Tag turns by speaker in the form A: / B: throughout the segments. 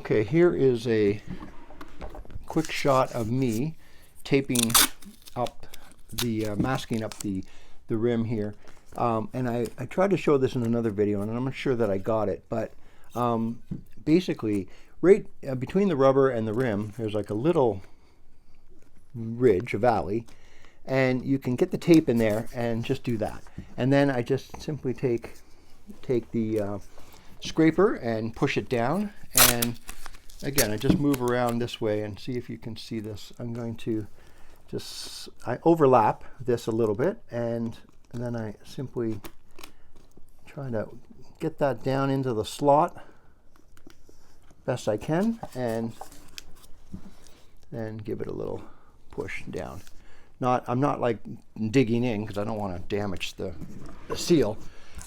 A: Okay, here is a quick shot of me taping up the, masking up the rim here. And I tried to show this in another video, and I'm not sure that I got it, but basically, right between the rubber and the rim, there's like a little ridge, a valley, and you can get the tape in there and just do that. And then I just simply take the scraper and push it down, and again I just move around this way and see if you can see this. I'm going to I overlap this a little bit, and then I simply try to get that down into the slot best I can, and then give it a little push down. I'm not like digging in because I don't want to damage the seal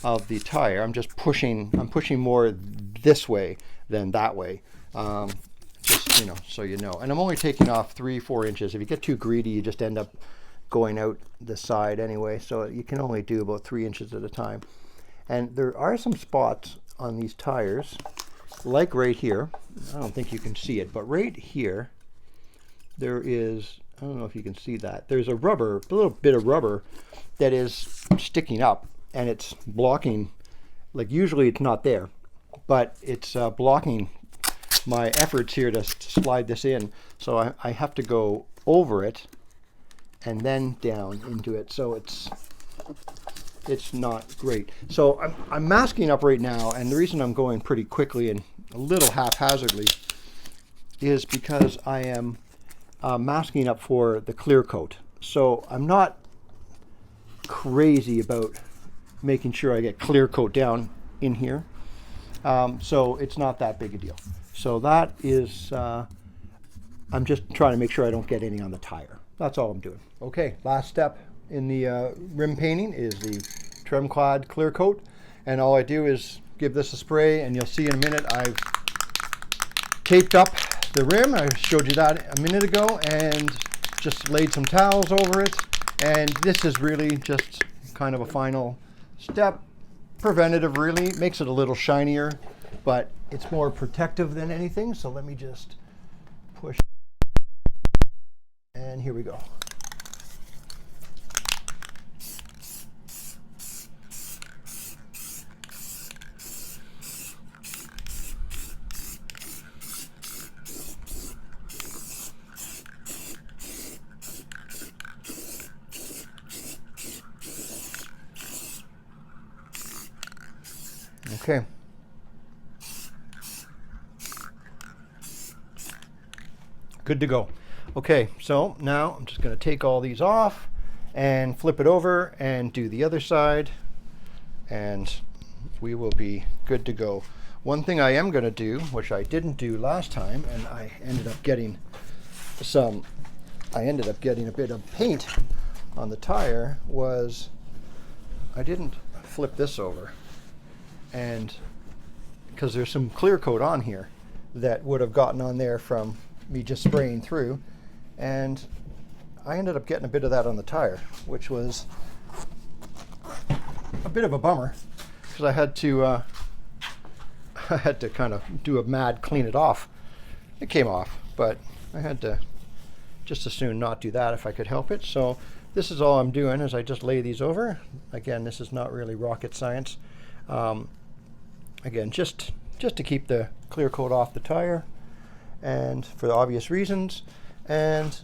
A: of the tire. I'm just pushing. I'm pushing more this way than that way. Just, you know, so you know. And I'm only taking off 3-4 inches. If you get too greedy, you just end up going out the side anyway. So you can only do about 3 inches at a time. And there are some spots on these tires, like right here. I don't think you can see it, but right here, there is, I don't know if you can see that. There's a little bit of rubber that is sticking up, and it's blocking, like usually it's not there, but it's blocking my efforts here to slide this in. So I have to go over it and then down into it. So it's not great. So I'm masking up right now, and the reason I'm going pretty quickly and a little haphazardly is because I am masking up for the clear coat. So I'm not crazy about making sure I get clear coat down in here. So it's not that big a deal. So that is, I'm just trying to make sure I don't get any on the tire. That's all I'm doing. Okay, last step in the rim painting is the Tremclad clear coat. And all I do is give this a spray, and you'll see in a minute I've taped up the rim. I showed you that a minute ago, and just laid some towels over it. And this is really just kind of a final step. Preventative, really. It makes it a little shinier, but it's more protective than anything. So let me just push, and here we go. Okay. Good to go. Okay, so now I'm just going to take all these off and flip it over and do the other side, and we will be good to go. One thing I am going to do, which I didn't do last time, and I ended up getting a bit of paint on the tire, was I didn't flip this over. And because there's some clear coat on here that would have gotten on there from me just spraying through, and I ended up getting a bit of that on the tire, which was a bit of a bummer because I had to kind of do a mad clean it off. It came off, but I had to just as soon not do that if I could help it. So this is all I'm doing, is I just lay these over. Again, this is not really rocket science. Again, just to keep the clear coat off the tire, and for the obvious reasons. And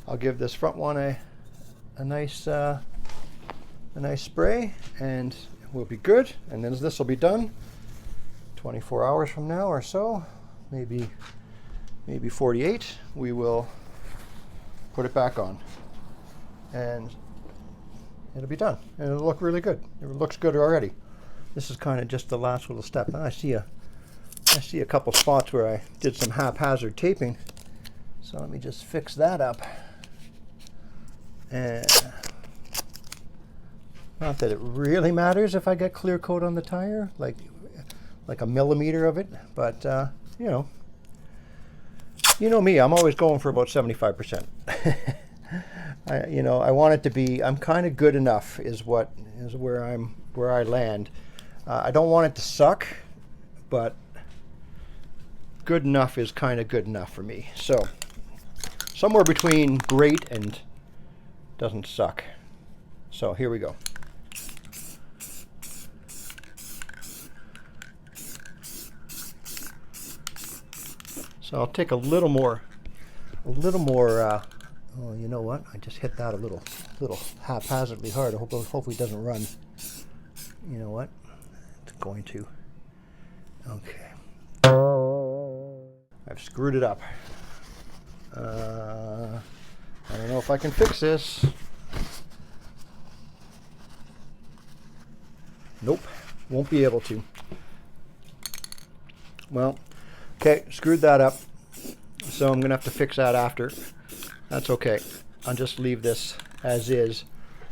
A: I'll give this front one a nice spray, and we'll be good. And then this will be done 24 hours from now or so, maybe 48. We will put it back on, and it'll be done, and it'll look really good. It looks good already. This is kind of just the last little step. Now I see a couple spots where I did some haphazard taping. So let me just fix that up. And not that it really matters if I get clear coat on the tire, like a millimeter of it, but you know me, I'm always going for about 75%. I want it to be, I'm kind of good enough is where I land. I don't want it to suck, but good enough is kind of good enough for me. So somewhere between great and doesn't suck. So here we go. So I'll take a little more, oh, you know what? I just hit that a little haphazardly hard. Hopefully it doesn't run. You know what? It's going to. Okay. I've screwed it up. I don't know if I can fix this. Nope, won't be able to. Well, okay, screwed that up. So I'm gonna have to fix that after. That's okay. I'll just leave this as is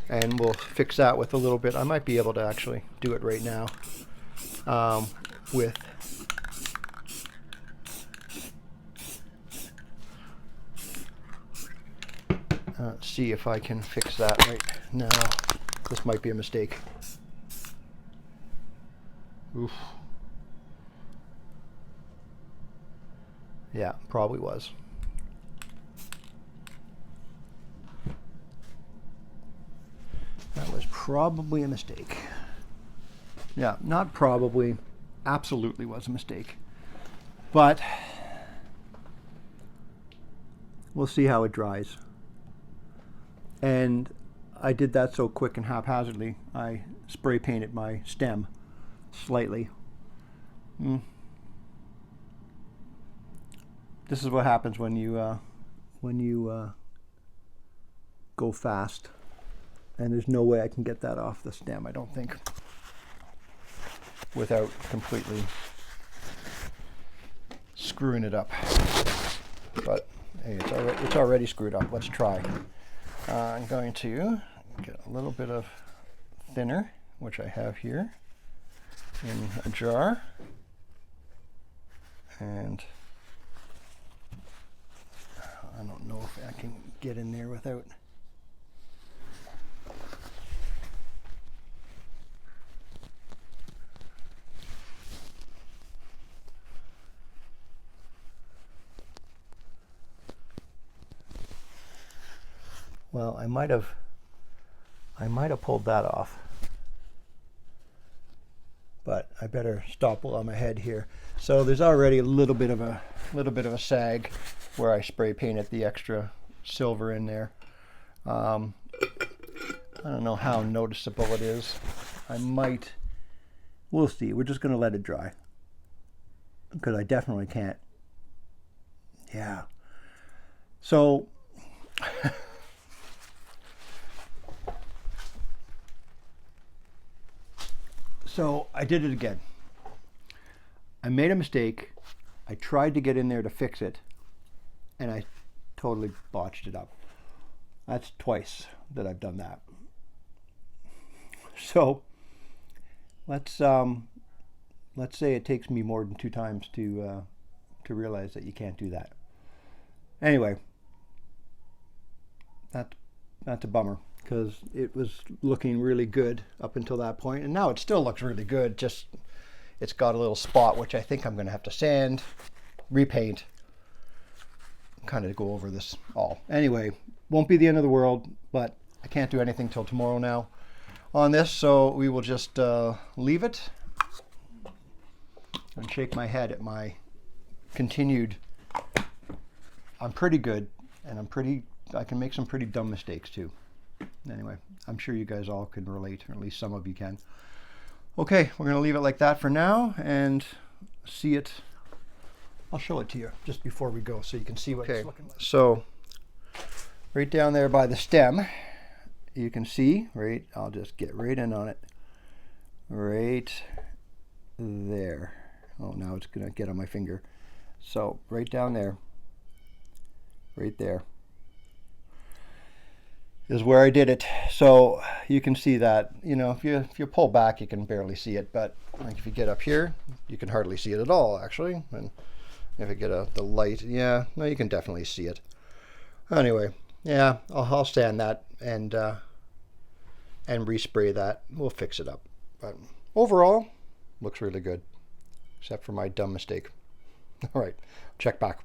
A: and we'll fix that with a little bit. I might be able to actually do it right now with let's see if I can fix that right now. This might be a mistake. Oof. Yeah, probably was. That was probably a mistake. Yeah, not probably, absolutely was a mistake. But we'll see how it dries. And I did that so quick and haphazardly, I spray painted my stem slightly. This is what happens when you go fast. And there's no way I can get that off the stem, I don't think, without completely screwing it up. But hey, it's already screwed up. Let's try. I'm going to get a little bit of thinner, which I have here in a jar, and I don't know if I can get in there without. Well, I might have pulled that off, but I better stop while I'm ahead here. So there's already a little bit of a sag where I spray painted the extra silver in there. I don't know how noticeable it is. We'll see. We're just going to let it dry because I definitely can't. Yeah. So. So I did it again. I made a mistake. I tried to get in there to fix it, and I totally botched it up. That's twice that I've done that. So let's say it takes me more than 2 times to realize that you can't do that. Anyway, that's a bummer, because it was looking really good up until that point, and now it still looks really good, just it's got a little spot which I think I'm going to have to sand, repaint, kind of go over this all. Anyway, won't be the end of the world, but I can't do anything till tomorrow now on this, so we will just leave it and shake my head at my continued. I'm pretty good, and I can make some pretty dumb mistakes too. Anyway, I'm sure you guys all can relate, or at least some of you can. Okay, we're going to leave it like that for now and see it. I'll show it to you just before we go so you can see what it's looking like. So, right down there by the stem, you can see, right, I'll just get right in on it. Right there. Oh, now it's going to get on my finger. So, right down there, right there, is where I did it. So you can see that, you know, if you pull back, you can barely see it, but like if you get up here, you can hardly see it at all, actually. And if you get the light, yeah, no, you can definitely see it. Anyway, yeah, I'll sand that and respray that. We'll fix it up. But overall, looks really good, except for my dumb mistake. All right, check back.